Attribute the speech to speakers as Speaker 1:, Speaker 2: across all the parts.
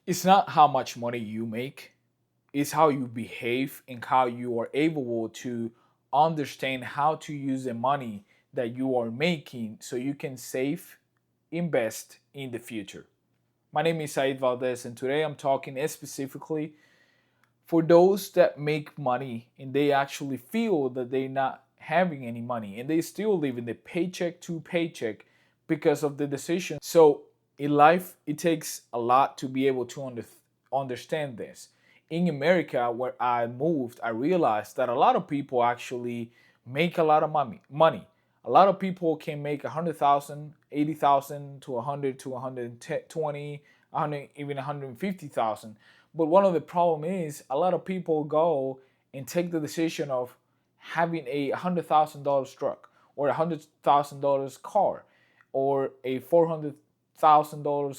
Speaker 1: It's not how much money you make, it's how you behave and how you are able to understand how to use the money that you are making so you can save, invest in the future. My name is Said Valdez, and today I'm talking specifically for those that make money and they actually feel that they're not having any money and they still live in the paycheck to paycheck because of the decision. So in life, it takes a lot to be able to understand this. In America, where I moved, I realized that a lot of people actually make a lot of money. A lot of people can make 100,000, 80,000 to 100 to 120, 100, even 150,000. But one of the problem is a lot of people go and take the decision of having a $100,000 truck or $100,000 car or a $400,000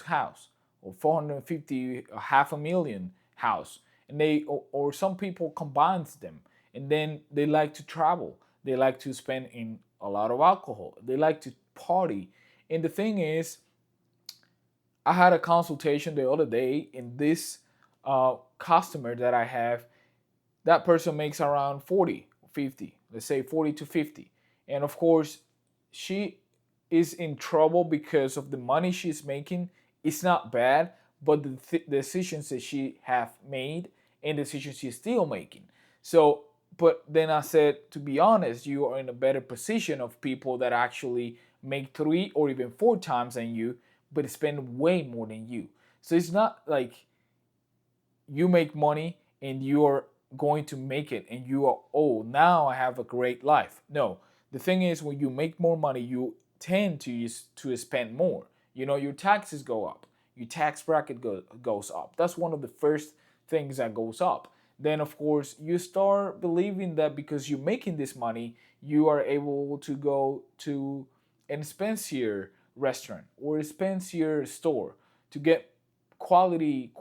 Speaker 1: house or 450 half a million house, and they or some people combines them, and then they like to travel, they like to spend in a lot of alcohol, they like to party. And the thing is, I had a consultation the other day, and this customer that I have, that person makes around 40, 50, let's say 40 to 50. And of course, she is in trouble because of the money she's making. It's not bad, but the decisions that she have made and decisions she's still making. So, but then I said, to be honest, you are in a better position of people that actually make three or even four times than you, but spend way more than you. So it's not like you make money and you're going to make it and you are, oh, now I have a great life. No, the thing is, when you make more money, you tend to spend more. You know, your taxes go up, your tax bracket goes up. That's one of the first things that goes up. Then of course you start believing that because you're making this money, you are able to go to an expensive restaurant or expensive store to get quality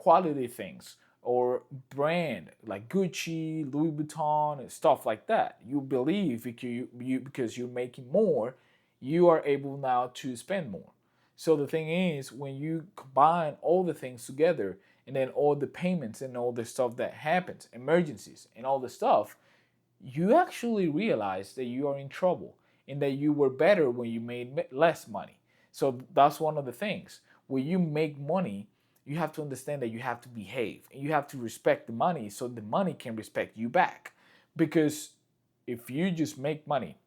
Speaker 1: things or brand like Gucci, Louis Vuitton, and stuff like that. You believe because you're making more, you are able now to spend more. So the thing is, when you combine all the things together and then all the payments and all the stuff that happens, emergencies and all the stuff, you actually realize that you are in trouble and that you were better when you made less money. So that's one of the things. When you make money, you have to understand that you have to behave and you have to respect the money so the money can respect you back. Because if you just make money,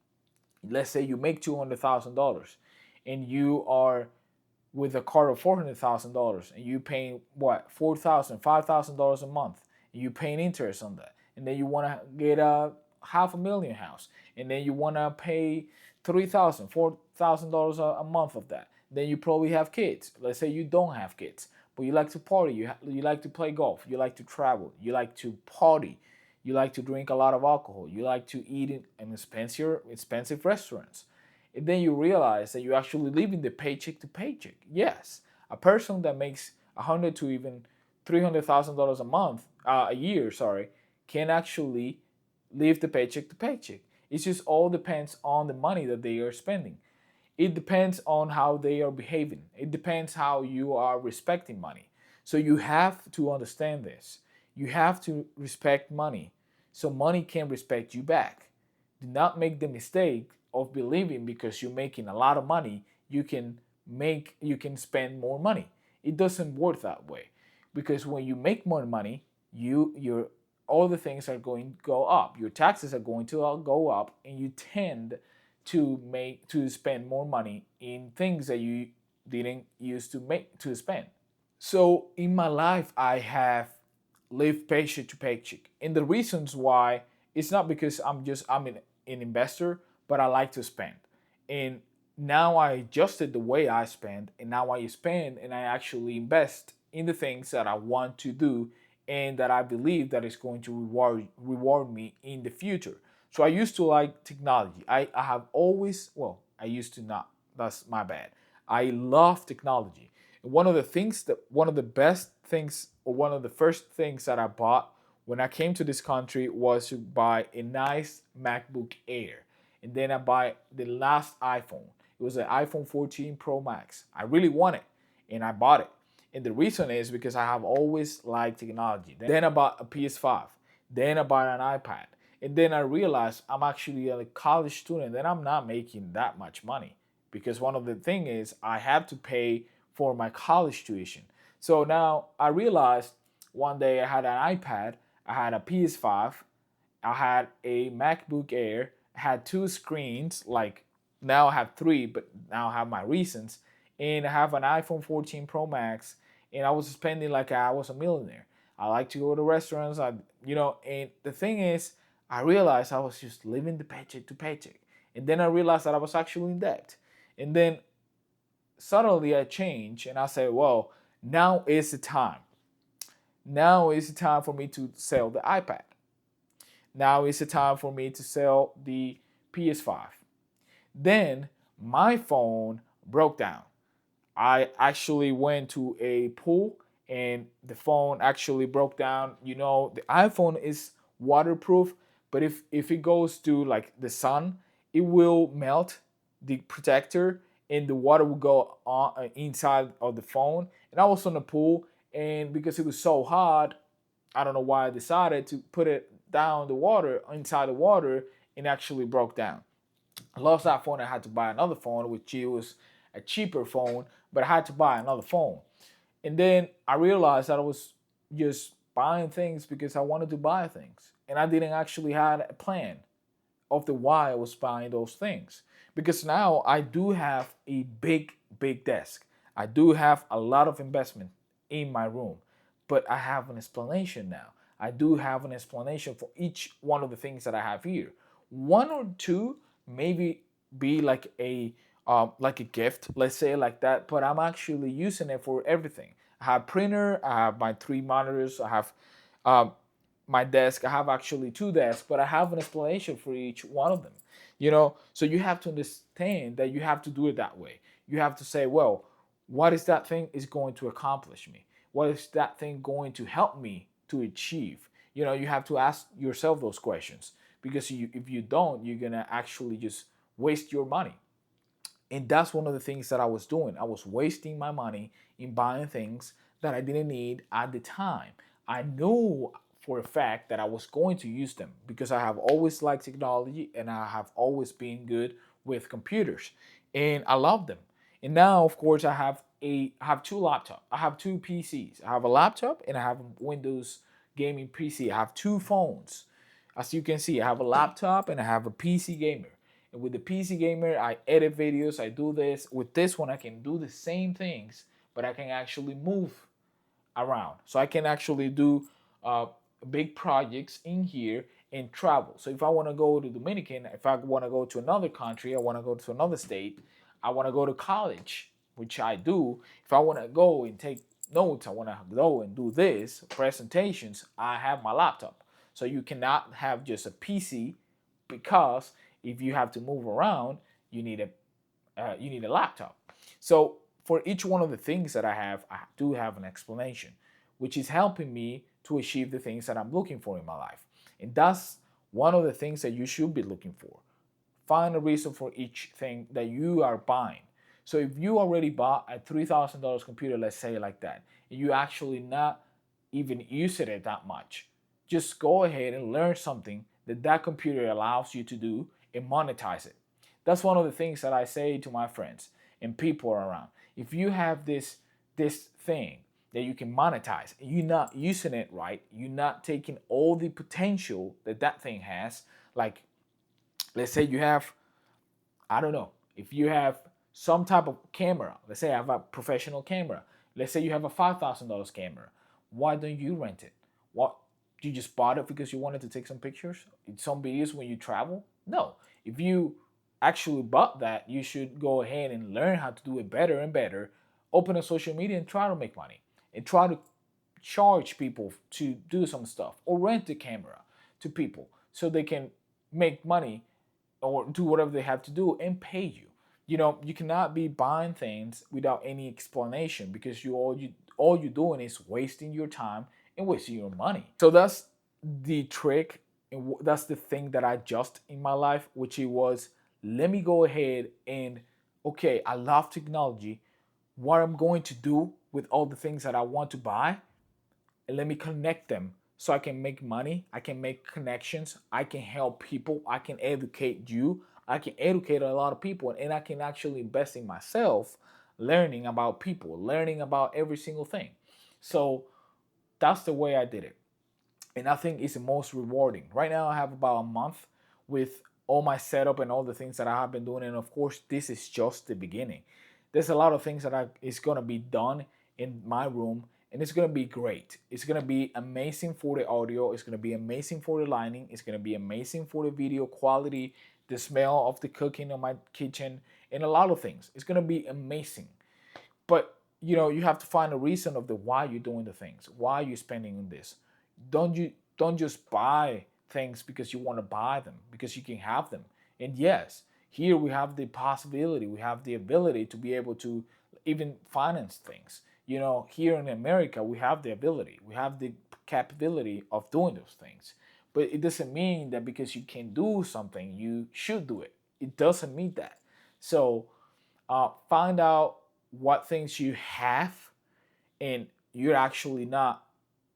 Speaker 1: let's say you make $200,000 and you are with a car of $400,000 and you paying what, $4,000, $5,000 a month, and you paying interest on that, and then you want to get a half a million house, and then you want to pay $3,000, $4,000 a month of that. Then you probably have kids. Let's say you don't have kids, but you like to party, you like to play golf, you like to travel, you like to party, you like to drink a lot of alcohol, you like to eat in expensive restaurants. And then you realize that you actually live in the paycheck to paycheck. Yes, a person that makes 100 to even $300,000 a month, a year, sorry, can actually live the paycheck to paycheck. It just all depends on the money that they are spending. It depends on how they are behaving. It depends how you are respecting money. So you have to understand this. You have to respect money so money can respect you back. Do not make the mistake of believing because you're making a lot of money, you can spend more money. It doesn't work that way. Because when you make more money, your all the things are going to go up. Your taxes are going to all go up, and you tend to spend more money in things that you didn't used to spend. So in my life, I have lived paycheck to paycheck, and the reasons why, it's not because I'm an investor, but I like to spend, and now I adjusted the way I spend, and now I spend and I actually invest in the things that I want to do and that I believe that is going to reward me in the future. So I used to like technology. I have always, well, I used to not. That's my bad. I love technology. And one of the best things, or one of the first things that I bought when I came to this country was to buy a nice MacBook Air. And then I buy the last iPhone. It was an iPhone 14 Pro Max. I really wanted it, and I bought it. And the reason is because I have always liked technology. Then I bought a PS5. Then I bought an iPad. And then I realized I'm actually a college student and I'm not making that much money. Because one of the thing is I have to pay for my college tuition. So now I realized one day I had an iPad, I had a PS5, I had a MacBook Air, I had two screens, like now I have three, but now I have my reasons, and I have an iPhone 14 Pro Max, and I was spending like I was a millionaire. I like to go to restaurants, and the thing is, I realized I was just living the paycheck to paycheck, and then I realized that I was actually in debt, and then suddenly I changed, and I said, well, now is the time. Now is the time for me to sell the iPad. Now is the time for me to sell the PS5. Then my phone broke down. I actually went to a pool and the phone actually broke down. The iPhone is waterproof, but if it goes to like the sun, it will melt the protector and the water will go on inside of the phone. And I was on the pool, and because it was so hot, I don't know why I decided to put it down the water inside the water and actually broke down. I lost that phone. I had to buy another phone, which was a cheaper phone, but I had to buy another phone. And then I realized that I was just buying things because I wanted to buy things. And I didn't actually have a plan of the why I was buying those things. Because now I do have a big, big desk. I do have a lot of investment in my room, but I have an explanation now. I do have an explanation for each one of the things that I have here. One or two maybe be like a gift, let's say it like that, but I'm actually using it for everything. I have printer, I have my three monitors, I have um, my desk. I have actually two desks, but I have an explanation for each one of them. So you have to understand that you have to do it that way. You have to say, well, what is that thing is going to accomplish me? What is that thing going to help me to achieve? You have to ask yourself those questions, because if you don't, you're gonna actually just waste your money. And that's one of the things that I was doing. I was wasting my money in buying things that I didn't need at the time. I knew for a fact that I was going to use them because I have always liked technology and I have always been good with computers and I love them. And now, of course, I have two laptops. I have two PCs. I have a laptop and I have a Windows gaming PC. I have two phones. As you can see, I have a laptop and I have a PC gamer. And with the PC gamer, I edit videos, I do this. With this one, I can do the same things, but I can actually move around. So I can actually do uh, big projects in here and travel. So if I want to go to Dominican, if I want to go to another country, I want to go to another state, I want to go to college, which I do. If I want to go and take notes, I want to go and do this presentations, I have my laptop. So you cannot have just a PC, because if you have to move around, you need a laptop. So for each one of the things that I do have an explanation, which is helping me to achieve the things that I'm looking for in my life. And that's one of the things that you should be looking for. Find a reason for each thing that you are buying. So if you already bought a $3,000 computer, let's say like that, and you actually not even using it that much, just go ahead and learn something that computer allows you to do and monetize it. That's one of the things that I say to my friends and people around. If you have this thing that you can monetize, and you're not using it right, you're not taking all the potential that thing has. Like, let's say you have, I don't know, if you have some type of camera, let's say I have a professional camera, let's say you have a $5,000 camera, why don't you rent it? What, you just bought it because you wanted to take some pictures, some videos when you travel? No. If you actually bought that, you should go ahead and learn how to do it better and better. Open a social media and try to make money, and try to charge people to do some stuff, or rent the camera to people so they can make money or do whatever they have to do and pay you. You cannot be buying things without any explanation, because all you're doing is wasting your time and wasting your money. So that's the trick, and that's the thing that I adjust in my life, which it was, let me go ahead and, okay, I love technology. What I'm going to do with all the things that I want to buy, and let me connect them so I can make money, I can make connections, I can help people, I can educate you, I can educate a lot of people, and I can actually invest in myself, learning about people, learning about every single thing. So that's the way I did it. And I think it's the most rewarding. Right now, I have about a month with all my setup and all the things that I have been doing. And of course, this is just the beginning. There's a lot of things that is going to be done in my room, and it's going to be great. It's going to be amazing for the audio. It's going to be amazing for the lighting. It's going to be amazing for the video quality, the smell of the cooking in my kitchen, and a lot of things. It's going to be amazing. But you have to find a reason of the why you're doing the things, why you're spending on this. Don't just buy things because you want to buy them, because you can have them. And yes, here we have the possibility, we have the ability to be able to even finance things. Here in America, we have the ability, we have the capability of doing those things. But it doesn't mean that because you can do something, you should do it. It doesn't mean that. So find out what things you have, and you're actually not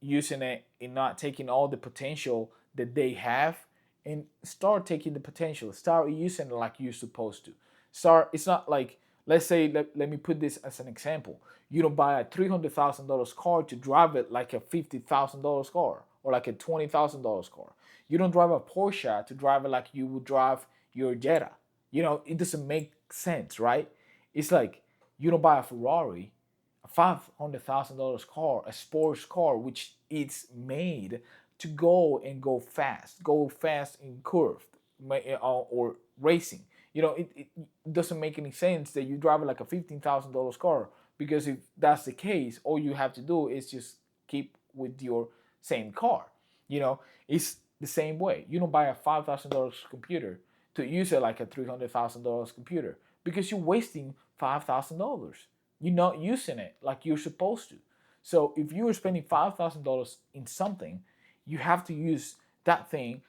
Speaker 1: using it and not taking all the potential that they have, and start taking the potential, start using it like you're supposed to. It's not like, let's say, let me put this as an example. You don't buy a $300,000 car to drive it like a $50,000 car or like a $20,000 car. You don't drive a Porsche to drive it like you would drive your Jetta. It doesn't make sense, right? It's like you don't buy a Ferrari, a $500,000 car, a sports car, which it's made to go fast in curved or racing. It doesn't make any sense that you drive like a $15,000 car, because if that's the case, all you have to do is just keep with your same car. It's the same way. You don't buy a $5,000 computer to use it like a $300,000 computer, because you're wasting $5,000. You're not using it like you're supposed to. So if you are spending $5,000 in something, you have to use that thing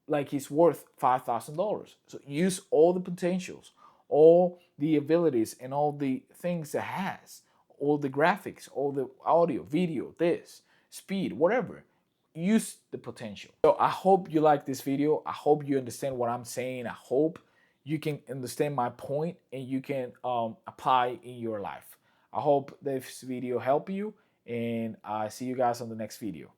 Speaker 1: like it's worth $5,000. So use all the potentials, all the abilities, and all the things it has, all the graphics, all the audio, video, this, speed, whatever. Use the potential. So I hope you like this video. I hope you understand what I'm saying. I hope you can understand my point and you can apply in your life. I hope this video helped you, and I see you guys on the next video.